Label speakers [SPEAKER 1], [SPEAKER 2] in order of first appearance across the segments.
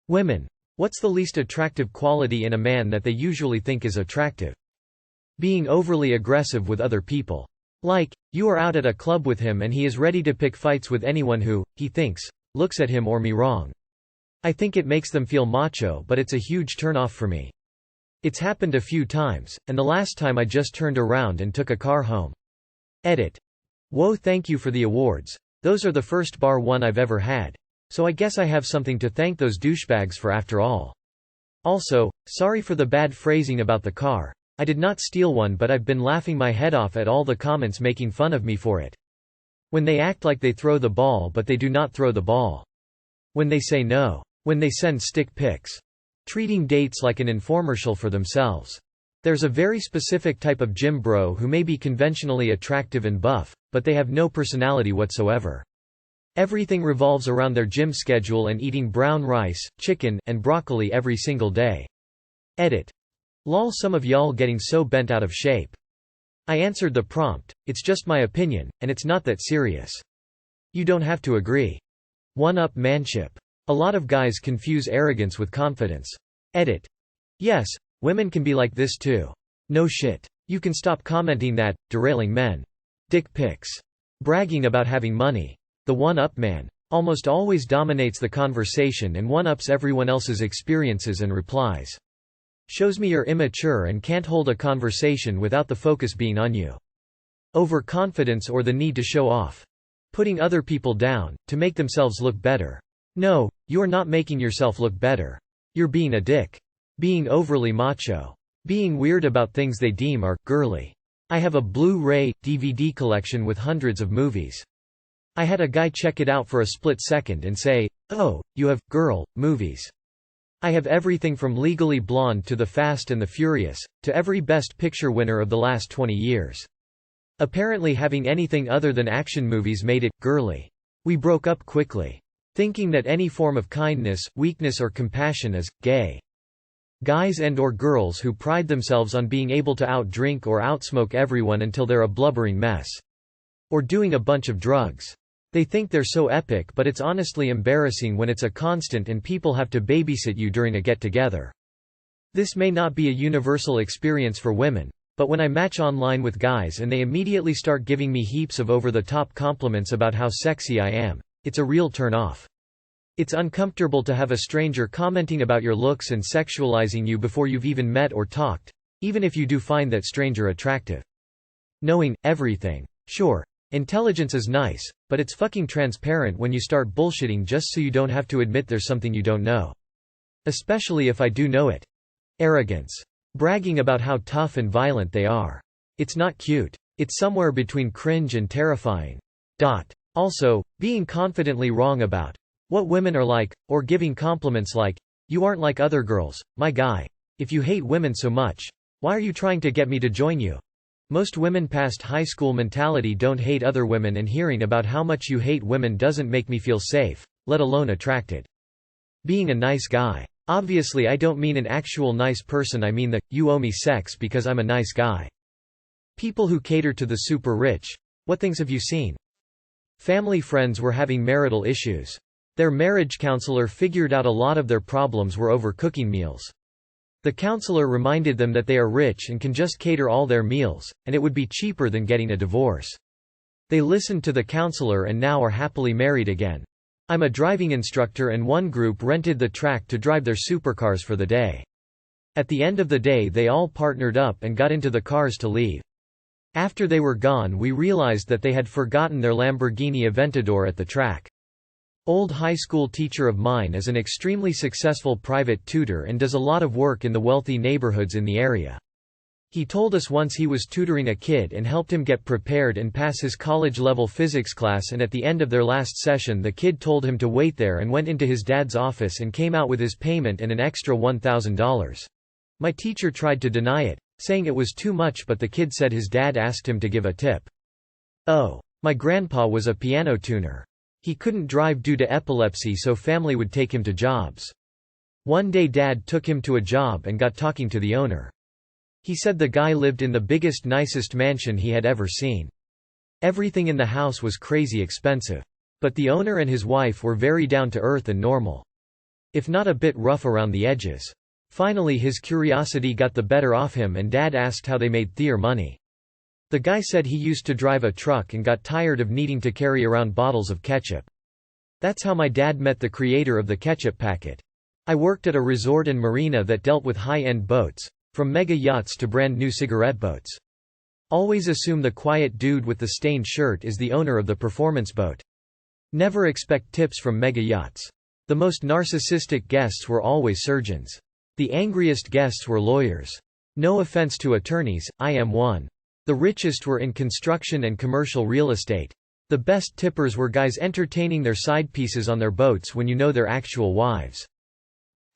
[SPEAKER 1] Women. What's the least attractive quality in a man that they usually think is attractive? Being overly aggressive with other people. Like, you are out at a club with him and he is ready to pick fights with anyone who, he thinks, looks at him or me wrong. I think it makes them feel macho, but it's a huge turn-off for me. It's happened a few times, and the last time I just turned around and took a car home. Edit. Whoa, thank you for the awards. Those are the first bar one I've ever had. So I guess I have something to thank those douchebags for after all. Also, sorry for the bad phrasing about the car. I did not steal one, but I've been laughing my head off at all the comments making fun of me for it. When they act like they throw the ball but they do not throw the ball. When they say no. When they send stick pics. Treating dates like an infomercial for themselves. There's a very specific type of gym bro who may be conventionally attractive and buff, but they have no personality whatsoever. Everything revolves around their gym schedule and eating brown rice, chicken, and broccoli every single day. Edit. Lol, some of y'all getting so bent out of shape. I answered the prompt, it's just my opinion, and it's not that serious. You don't have to agree. One-up manship. A lot of guys confuse arrogance with confidence. Edit. Yes, women can be like this too. No shit. You can stop commenting that, derailing men. Dick pics. Bragging about having money. The one-up man almost always dominates the conversation and one-ups everyone else's experiences and replies. Shows me you're immature and can't hold a conversation without the focus being on you. Overconfidence or the need to show off. Putting other people down, to make themselves look better. No, you're not making yourself look better. You're being a dick. Being overly macho. Being weird about things they deem are girly. I have a Blu-ray, DVD collection with hundreds of movies. I had a guy check it out for a split second and say, "Oh, you have girl movies." I have everything from Legally Blonde to The Fast and the Furious, to every Best Picture winner of the last 20 years. Apparently having anything other than action movies made it girly. We broke up quickly. Thinking that any form of kindness, weakness or compassion is gay. Guys and or girls who pride themselves on being able to outdrink or outsmoke everyone until they're a blubbering mess. Or doing a bunch of drugs. They think they're so epic, but it's honestly embarrassing when it's a constant and people have to babysit you during a get-together. This may not be a universal experience for women, but when I match online with guys and they immediately start giving me heaps of over-the-top compliments about how sexy I am, it's a real turn-off. It's uncomfortable to have a stranger commenting about your looks and sexualizing you before you've even met or talked, even if you do find that stranger attractive. Knowing everything. Sure. Intelligence is nice, but it's fucking transparent when you start bullshitting just so you don't have to admit there's something you don't know. Especially if I do know it. Arrogance. Bragging about how tough and violent they are. It's not cute. It's somewhere between cringe and terrifying. Also, being confidently wrong about what women are like, or giving compliments like, "You aren't like other girls, my guy. If you hate women so much, why are you trying to get me to join you?" Most women past high school mentality don't hate other women, and hearing about how much you hate women doesn't make me feel safe, let alone attracted. Being a nice guy. Obviously I don't mean an actual nice person, I mean the, you owe me sex because I'm a nice guy. People who cater to the super rich. What things have you seen? Family friends were having marital issues. Their marriage counselor figured out a lot of their problems were over cooking meals. The counselor reminded them that they are rich and can just cater all their meals, and it would be cheaper than getting a divorce. They listened to the counselor and now are happily married again. I'm a driving instructor and one group rented the track to drive their supercars for the day. At the end of the day they all partnered up and got into the cars to leave. After they were gone we realized that they had forgotten their Lamborghini Aventador at the track. Old high school teacher of mine is an extremely successful private tutor and does a lot of work in the wealthy neighborhoods in the area. He told us once he was tutoring a kid and helped him get prepared and pass his college-level physics class, and at the end of their last session the kid told him to wait there and went into his dad's office and came out with his payment and an extra $1,000. My teacher tried to deny it, saying it was too much, but the kid said his dad asked him to give a tip. Oh. My grandpa was a piano tuner. He couldn't drive due to epilepsy, so family would take him to jobs. One day Dad took him to a job and got talking to the owner. He said the guy lived in the biggest, nicest mansion he had ever seen. Everything in the house was crazy expensive. But the owner and his wife were very down to earth and normal. if not a bit rough around the edges. Finally his curiosity got the better of him and Dad asked how they made their money. The guy said he used to drive a truck and got tired of needing to carry around bottles of ketchup. That's how my dad met the creator of the ketchup packet. I worked at a resort and marina that dealt with high-end boats, from mega yachts to brand new cigarette boats. Always assume the quiet dude with the stained shirt is the owner of the performance boat. Never expect tips from mega yachts. The most narcissistic guests were always surgeons. The angriest guests were lawyers. No offense to attorneys, I am one. The richest were in construction and commercial real estate. The best tippers were guys entertaining their side pieces on their boats when you know their actual wives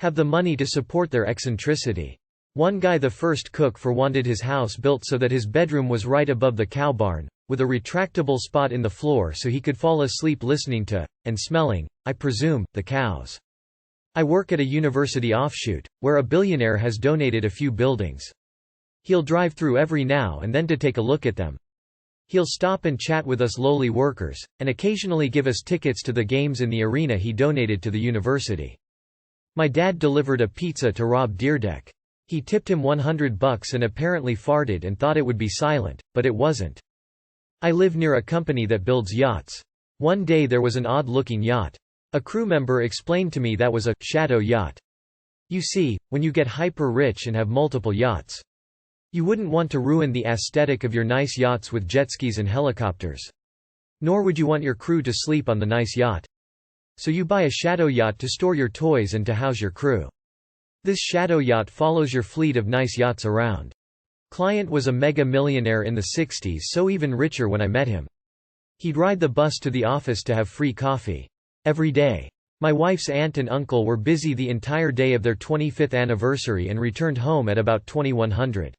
[SPEAKER 1] have the money to support their eccentricity. One guy, the first cook for, wanted his house built so that his bedroom was right above the cow barn, with a retractable spot in the floor so he could fall asleep listening to, and smelling, I presume, the cows. I work at a university offshoot, where a billionaire has donated a few buildings. He'll drive through every now and then to take a look at them. He'll stop and chat with us lowly workers, and occasionally give us tickets to the games in the arena he donated to the university. My dad delivered a pizza to Rob Dyrdek. He tipped him $100 and apparently farted and thought it would be silent, but it wasn't. I live near a company that builds yachts. One day there was an odd-looking yacht. A crew member explained to me that was a shadow yacht. You see, when you get hyper-rich and have multiple yachts, you wouldn't want to ruin the aesthetic of your nice yachts with jet skis and helicopters. Nor would you want your crew to sleep on the nice yacht. So you buy a shadow yacht to store your toys and to house your crew. This shadow yacht follows your fleet of nice yachts around. Client was a mega millionaire in the 60s, so even richer when I met him. He'd ride the bus to the office to have free coffee. Every day. My wife's aunt and uncle were busy the entire day of their 25th anniversary and returned home at about 2100.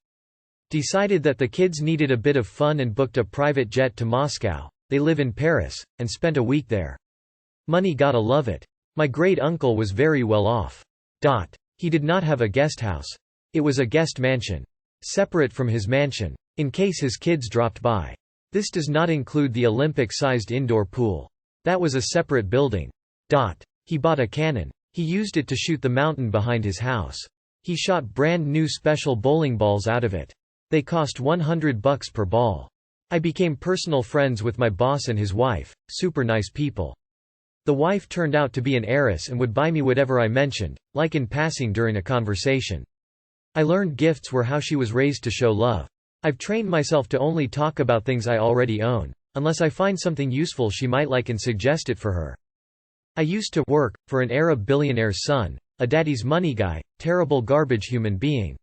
[SPEAKER 1] Decided that the kids needed a bit of fun and booked a private jet to Moscow. They live in Paris, and spent a week there. Money, gotta love it. My great-uncle was very well off. He did not have a guest house. It was a guest mansion. Separate from his mansion. In case his kids dropped by. This does not include the Olympic-sized indoor pool. That was a separate building. He bought a cannon. He used it to shoot the mountain behind his house. He shot brand new special bowling balls out of it. They cost $100 per ball. I became personal friends with my boss and his wife, super nice people. The wife turned out to be an heiress and would buy me whatever I mentioned, like in passing during a conversation. I learned gifts were how she was raised to show love. I've trained myself to only talk about things I already own, unless I find something useful she might like and suggest it for her. I used to work for an Arab billionaire's son, a daddy's money guy, terrible garbage human being.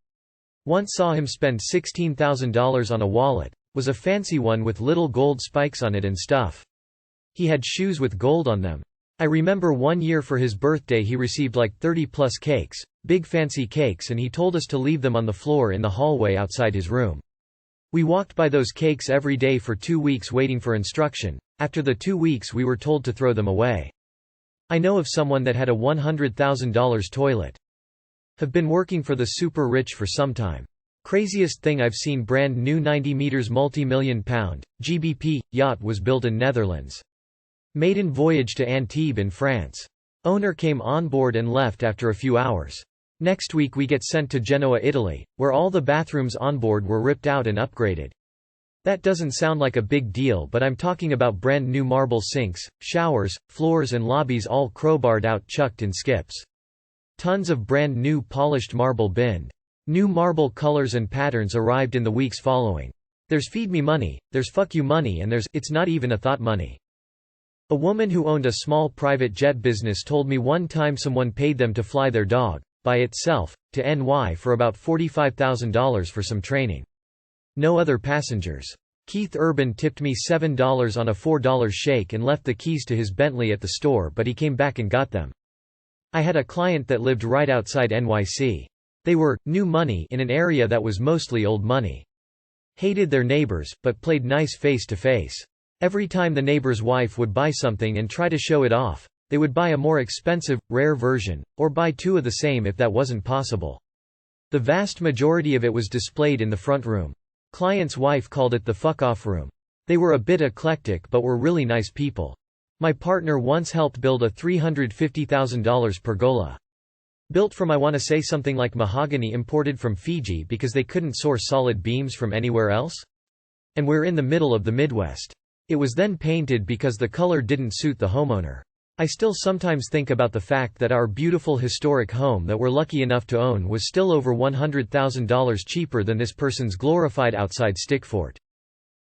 [SPEAKER 1] Once saw him spend $16,000 on a wallet, was a fancy one with little gold spikes on it and stuff. He had shoes with gold on them. I remember one year for his birthday he received like 30+ cakes, big fancy cakes, and he told us to leave them on the floor in the hallway outside his room. We walked by those cakes every day for 2 weeks waiting for instruction. After the 2 weeks we were told to throw them away. I know of someone that had a $100,000 toilet. Have been working for the super rich for some time. Craziest thing I've seen: brand new 90 meters multi-million pound, GBP, yacht was built in Netherlands. Maiden voyage to Antibes in France. Owner came on board and left after a few hours. Next week we get sent to Genoa, Italy, where all the bathrooms on board were ripped out and upgraded. That doesn't sound like a big deal, but I'm talking about brand new marble sinks, showers, floors and lobbies all crowbarred out, chucked in skips. Tons of brand new polished marble binned. New marble colors and patterns arrived in the weeks following. There's feed me money, there's fuck you money, and there's it's not even a thought money. A woman who owned a small private jet business told me one time someone paid them to fly their dog, by itself, to NY for about $45,000 for some training. No other passengers. Keith Urban tipped me $7 on a $4 shake and left the keys to his Bentley at the store, but he came back and got them. I had a client that lived right outside NYC. They were new money in an area that was mostly old money. Hated their neighbors, but played nice face to face. Every time the neighbor's wife would buy something and try to show it off, they would buy a more expensive, rare version, or buy two of the same if that wasn't possible. The vast majority of it was displayed in the front room. Client's wife called it the fuck-off room. They were a bit eclectic but were really nice people. My partner once helped build a $350,000 pergola. Built from I wanna say something like mahogany imported from Fiji because they couldn't source solid beams from anywhere else? And we're in the middle of the Midwest. It was then painted because the color didn't suit the homeowner. I still sometimes think about the fact that our beautiful historic home that we're lucky enough to own was still over $100,000 cheaper than this person's glorified outside stick fort.